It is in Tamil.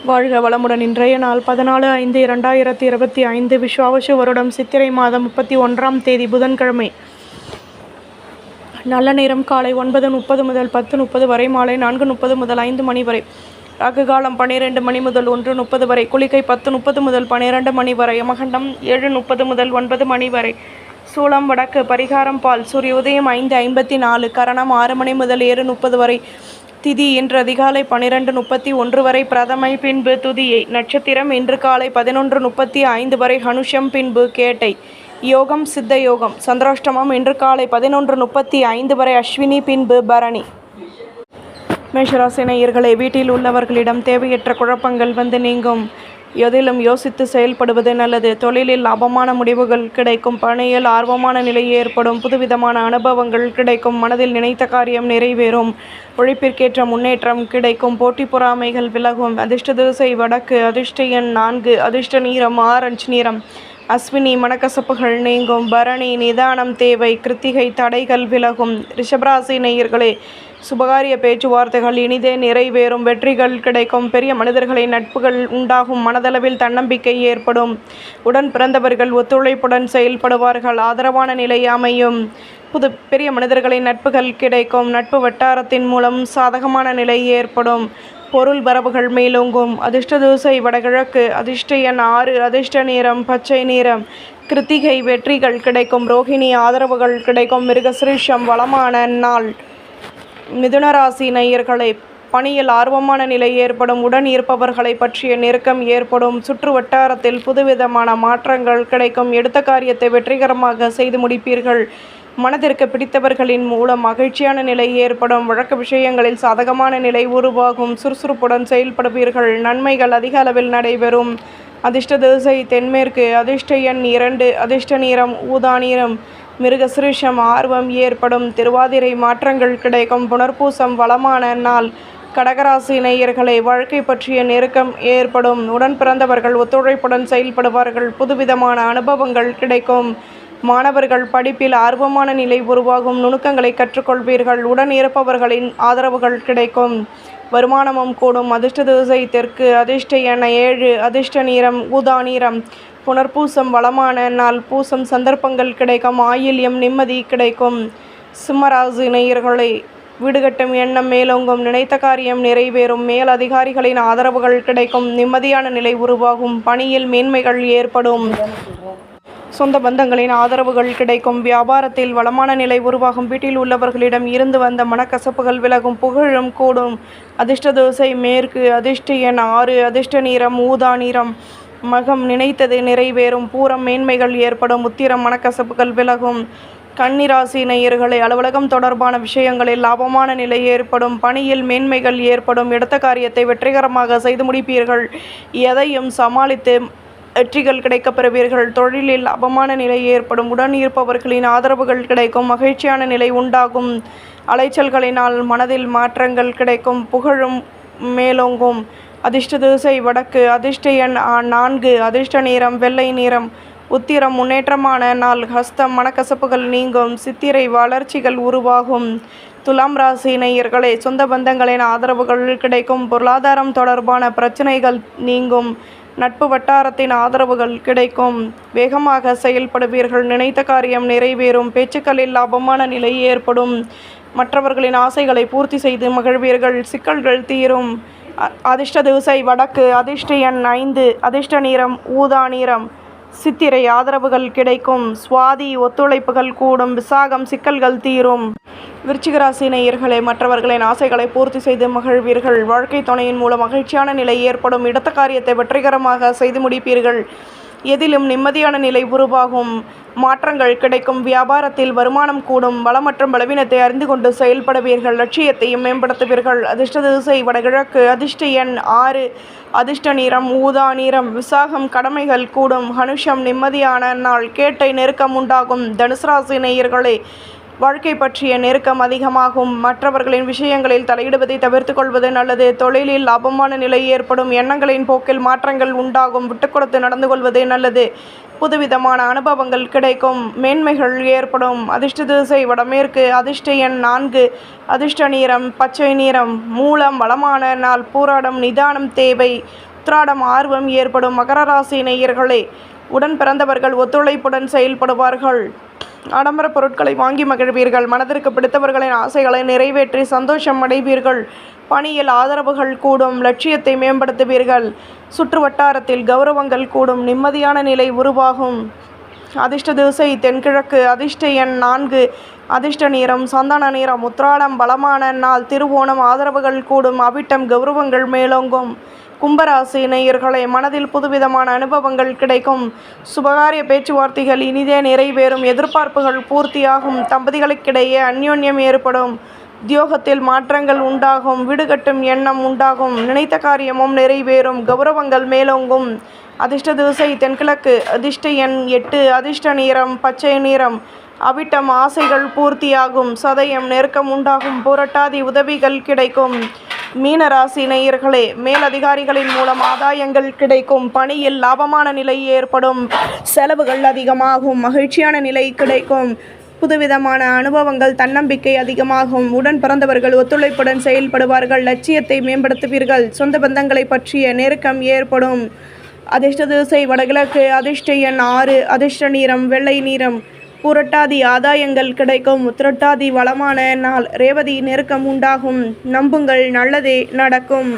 வாழ்க வளமுடன். இன்றைய நாள் 14/5/2025 விஸ்வாவசு வருடம் சித்திரை மாதம் 31ஆம் தேதி புதன்கிழமை. நல்ல நேரம் காலை 9:30 முதல் 10:30 வரை, மாலை 4:30 முதல் 5 மணி வரை. ராகு காலம் 12 மணி முதல் 1:30 வரை, குளிகை 10:30 முதல் 12 மணி வரை, யமகண்டம் 7:30 முதல் 9 மணி வரை, சூலம் வடக்கு, பரிகாரம் பால். சூரிய உதயம் 5:54, கரணம் 6 மணி முதல் 7:30 வரை, திதி இன்று அதிகாலை 12:31 வரை, பிரதமை பின்பு துதியை. நட்சத்திரம் இன்று காலை 11:35 வரை, ஹனுஷம் பின்பு கேட்டை. யோகம் சித்த யோகம். சந்திராஷ்டமம் இன்று காலை 11:35 வரை, அஸ்வினி பின்பு பரணி. மேஷராசி நேயர்களே, வீட்டில் உள்ளவர்களிடம் தேவையற்ற குழப்பங்கள் வந்து நீங்கும். எதிலும் யோசித்து செயல்படுவது நல்லது. தொழிலில் லாபமான முடிவுகள் கிடைக்கும். பணியில் ஆர்வமான நிலை ஏற்படும். புதுவிதமான அனுபவங்கள் கிடைக்கும். மனதில் நினைத்த காரியம் நிறைவேறும். உழைப்பிற்கேற்ற முன்னேற்றம் கிடைக்கும். போட்டி பொறாமைகள் விலகும். அதிர்ஷ்ட திசை வடக்கு. அதிர்ஷ்ட எண் 4. அதிர்ஷ்ட நிறம் ஆரஞ்சு நிறம். அஸ்வினி மனக்கசப்புகள் நீங்கும். பரணி நிதானம் தேவை. கிருத்திகை தடைகள் விலகும். ரிஷபராசி நேயர்களே, சுபகாரிய பேச்சுவார்த்தைகள் இனிதே நிறைவேறும். வெற்றிகள் கிடைக்கும். பெரிய மனிதர்களின் நட்புகள் உண்டாகும். மனதளவில் தன்னம்பிக்கை ஏற்படும். உடன் பிறந்தவர்கள் ஒத்துழைப்புடன் செயல்படுவார்கள். ஆதரவான நிலை அமையும். பெரிய மனிதர்களின் நட்புகள் கிடைக்கும். நட்பு வட்டாரத்தின் மூலம் சாதகமான நிலை ஏற்படும். பொருள் வரவுகள் மேலோங்கும். அதிர்ஷ்ட திசை வடகிழக்கு. அதிர்ஷ்ட எண் 6. அதிர்ஷ்ட நிறம் பச்சை நிறம். கிருத்திகை வெற்றிகள் கிடைக்கும். ரோகிணி ஆதரவுகள் கிடைக்கும். மிருகசிரீஷம் வளமான நாள். மிதுனராசி நேயர்களே, பணியில் ஆர்வமான நிலை ஏற்படும். உடன் இருப்பவர்களை பற்றிய நெருக்கம் ஏற்படும். சுற்று வட்டாரத்தில் புதுவிதமான மாற்றங்கள் கிடைக்கும். எடுத்த காரியத்தை வெற்றிகரமாக செய்து முடிப்பீர்கள். மனதிற்கு பிடித்தவர்களின் மூலம் மகிழ்ச்சியான நிலை ஏற்படும். வழக்கு விஷயங்களில் சாதகமான நிலை உருவாகும். சுறுசுறுப்புடன் செயல்படுவீர்கள். நன்மைகள் அதிக அளவில் நடைபெறும். அதிர்ஷ்ட திசை தென்மேற்கு. அதிர்ஷ்ட எண் 2. அதிர்ஷ்ட நிறம் ஊதா நிறம். மிருகசிரீஷம் ஆர்வம் ஏற்படும். திருவாதிரை மாற்றங்கள் கிடைக்கும். புனர்பூசம் வளமான நாள். கடகராசி நேயர்களே, வாழ்க்கை பற்றிய நெருக்கம் ஏற்படும். உடன் பிறந்தவர்கள் ஒத்துழைப்புடன் செயல்படுவார்கள். புதுவிதமான அனுபவங்கள் கிடைக்கும். மாணவர்கள் படிப்பில் ஆர்வமான நிலை உருவாகும். நுணுக்கங்களை கற்றுக்கொள்வீர்கள். உடன் இருப்பவர்களின் ஆதரவுகள் கிடைக்கும். வருமானமும் கூடும். அதிர்ஷ்ட திசை தெற்கு. அதிர்ஷ்ட எண் 7. அதிர்ஷ்ட நிறம் ஊதா நிறம். புனர்பூசம் வளமான நாள். பூசம் சந்தர்ப்பங்கள் கிடைக்கும். ஆயில்யம் நிம்மதி கிடைக்கும். சிம்மராசி நேயர்களே, வீடு கட்டும் எண்ணம் மேலோங்கும். நினைத்த காரியம் நிறைவேறும். மேல் அதிகாரிகளின் ஆதரவுகள் கிடைக்கும். நிம்மதியான நிலை உருவாகும். பணியில் மேன்மைகள் ஏற்படும். சொந்த பந்தங்களின் ஆதரவுகள் கிடைக்கும். வியாபாரத்தில் வளமான நிலை உருவாகும். வீட்டில் உள்ளவர்களிடம் இருந்து வந்த மனக்கசப்புகள் விலகும். புகழும் கூடும். அதிர்ஷ்ட திசை மேற்கு. அதிர்ஷ்ட எண் 6. அதிர்ஷ்ட நிறம் ஊதா நிறம். மகம் நினைத்தது நிறைவேறும். பூரம் மேன்மைகள் ஏற்படும். உத்திரம் மனக்கசப்புகள் விலகும். கன்னிராசி நேயர்களே, அலுவலகம் தொடர்பான விஷயங்களில் லாபமான நிலை ஏற்படும். பணியில் மேன்மைகள் ஏற்படும். எடுத்த காரியத்தை வெற்றிகரமாக செய்து முடிப்பீர்கள். எதையும் சமாளித்து வெற்றிகள் கிடைக்கப் பெறுவீர்கள். தொழிலில் லாபமான நிலை ஏற்படும். உடன் இருப்பவர்களின் ஆதரவுகள் கிடைக்கும். மகிழ்ச்சியான நிலை உண்டாகும். அலைச்சல்களினால் மனதில் மாற்றங்கள் கிடைக்கும். புகழும் மேலோங்கும். அதிர்ஷ்ட திசை வடக்கு. அதிர்ஷ்ட எண் 4. அதிர்ஷ்ட நிறம் வெள்ளை நிறம். உத்திரம் முன்னேற்றமான நாள். ஹஸ்தம் மனக்கசப்புகள் நீங்கும். சித்திரை வளர்ச்சிகள் உருவாகும். துலாம் ராசி நேயர்களே, சொந்த பந்தங்களின் ஆதரவுகள் கிடைக்கும். பொருளாதாரம் தொடர்பான பிரச்சனைகள் நீங்கும். நட்பு வட்டாரத்தின் ஆதரவுகள் கிடைக்கும். வேகமாக செயல்படுவீர்கள். நினைத்த காரியம் நிறைவேறும். பேச்சுக்களில் லாபமான நிலை ஏற்படும். மற்றவர்களின் ஆசைகளை பூர்த்தி செய்து மகிழ்வீர்கள். சிக்கல்கள் தீரும். அதிர்ஷ்ட திசை வடக்கு. அதிர்ஷ்ட எண் 5. அதிர்ஷ்ட நிறம் ஊதா நிறம். சித்திரை ஆதரவுகள் கிடைக்கும். சுவாதி ஒத்துழைப்புகள் கூடும். விசாகம் சிக்கல்கள் தீரும். விருச்சிகராசி நேயர்களே, மற்றவர்களின் ஆசைகளை பூர்த்தி செய்து மகிழ்வீர்கள். வாழ்க்கை துணையின் மூலம் மகிழ்ச்சியான நிலை ஏற்படும். எடுத்த காரியத்தை வெற்றிகரமாக செய்து முடிப்பீர்கள். எதிலும் நிம்மதியான நிலை உருவாகும். மாற்றங்கள் கிடைக்கும். வியாபாரத்தில் வருமானம் கூடும். பலம் மற்றும் பலவீனத்தை அறிந்து கொண்டு செயல்படுவீர்கள். லட்சியத்தையும் மேம்படுத்துவீர்கள். அதிர்ஷ்ட திசை வடகிழக்கு. அதிர்ஷ்ட எண் 6. அதிர்ஷ்ட நிறம் ஊதா நிறம். விசாகம் கடமைகள் கூடும். ஹனுஷம் நிம்மதியான நாள். கேட்டை நெருக்கம் உண்டாகும். தனுசு ராசி நேயர்களே, வாழ்க்கை பற்றிய நெருக்கம் அதிகமாகும். மற்றவர்களின் விஷயங்களில் தலையிடுவதை தவிர்த்து கொள்வது நல்லது. தொழிலில் லாபமான நிலை ஏற்படும். எண்ணங்களின் போக்கில் மாற்றங்கள் உண்டாகும். விட்டுக்கொடுத்து நடந்து கொள்வது நல்லது. புதுவிதமான அனுபவங்கள் கிடைக்கும். மேன்மைகள் ஏற்படும். அதிர்ஷ்ட திசை வடமேற்கு. அதிர்ஷ்ட எண் 4. அதிர்ஷ்ட நிறம் பச்சை நிறம். மூலம் வளமான நாள். பூராடம் நிதானம் தேவை. உத்திராடம் ஆர்வம் ஏற்படும். மகர ராசி நேயர்களே, உடன் பிறந்தவர்கள் ஒத்துழைப்புடன் செயல்படுவார்கள். ஆடம்பர பொருட்களை வாங்கி மகிழ்வீர்கள். மனதிற்கு பிடித்தவர்களின் ஆசைகளை நிறைவேற்றி சந்தோஷம் அடைவீர்கள். பணியில் ஆதரவுகள் கூடும். லட்சியத்தை மேம்படுத்துவீர்கள். சுற்று வட்டாரத்தில் கௌரவங்கள் கூடும். நிம்மதியான நிலை உருவாகும். அதிர்ஷ்ட திசை தென்கிழக்கு. அதிர்ஷ்ட எண் 4. அதிர்ஷ்ட நிறம் சந்தன நிறம். உத்திராடம் பலமான நாள். திருவோணம் ஆதரவுகள் கூடும். அவிட்டம் கௌரவங்கள் மேலோங்கும். கும்பராசி நேயர்களே, மனதில் புதுவிதமான அனுபவங்கள் கிடைக்கும். சுபகாரிய பேச்சுவார்த்தைகள் இனிதே நிறைவேறும். எதிர்பார்ப்புகள் பூர்த்தியாகும். தம்பதிகளுக்கிடையே அந்யோன்யம் ஏற்படும். உத்தியோகத்தில் மாற்றங்கள் உண்டாகும். வீடு கட்டும் எண்ணம் உண்டாகும். நினைத்த காரியமும் நிறைவேறும். கௌரவங்கள் மேலோங்கும். அதிர்ஷ்ட திசை தென்கிழக்கு. அதிர்ஷ்ட எண் 8. அதிர்ஷ்ட நிறம் பச்சை நிறம். அவிட்டம் ஆசைகள் பூர்த்தியாகும். சதயம் நெருக்கம் உண்டாகும். புரட்டாதி உதவிகள் கிடைக்கும். மீன ராசி நேயர்களே, மேலதிகாரிகளின் மூலம் ஆதாயங்கள் கிடைக்கும். பணியில் லாபமான நிலை ஏற்படும். செலவுகள் அதிகமாகும். மகிழ்ச்சியான நிலை கிடைக்கும். புதுவிதமான அனுபவங்கள், தன்னம்பிக்கை அதிகமாகும். உடன் பிறந்தவர்கள் ஒத்துழைப்புடன் செயல்படுவார்கள். லட்சியத்தை மேம்படுத்துவீர்கள். சொந்த பந்தங்களை பற்றிய நெருக்கம் ஏற்படும். அதிர்ஷ்ட திசை வடகிழக்கு. அதிர்ஷ்ட எண் 6. அதிர்ஷ்ட நிறம் வெள்ளை நிறம். புரட்டாதி ஆதாயங்கள் கிடைக்கும். உத்திரட்டாதி வளமான நாள். ரேவதி நெருக்கம் உண்டாகும். நம்புங்கள், நல்லதே நடக்கும்.